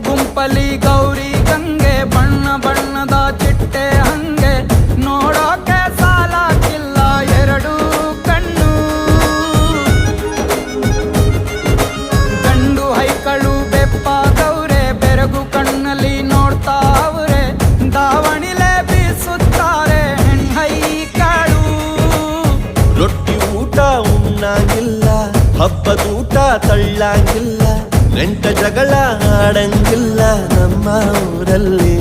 ಗುಂಪಲಿ ಗೌರಿ ಗಂಗೆ ಬಣ್ಣ ಬಣ್ಣದ ಚಿಟ್ಟೆ ಹಂಗೆ ನೋಡೋಕೆ ಸಾಲಾಗಿಲ್ಲ ಎರಡು ಕಣ್ಣು. ಗಂಡು ಹೈಕಳು ಬೆಪ್ಪಾಗವ್ರೆ ಬೆರಗು ಕಣ್ಣಲ್ಲಿ ನೋಡ್ತಾ ಅವ್ರೆ ದಾವಣಿಲೆ ಬೀಸುತ್ತಾರೆ ಹೆಣ್ಣೈಕಳು. ರೊಟ್ಟಿ ಊಟ ಉಣ್ಣಂಗಿಲ್ಲ, ಹಬ್ಬದೂಟ ತಳ್ಳಂಗಿಲ್ಲ, ನೆಂಟ ಜಗಳ ಆಡಂಗಿಲ್ಲ ನಮ್ಮ ಊರಲ್ಲಿ.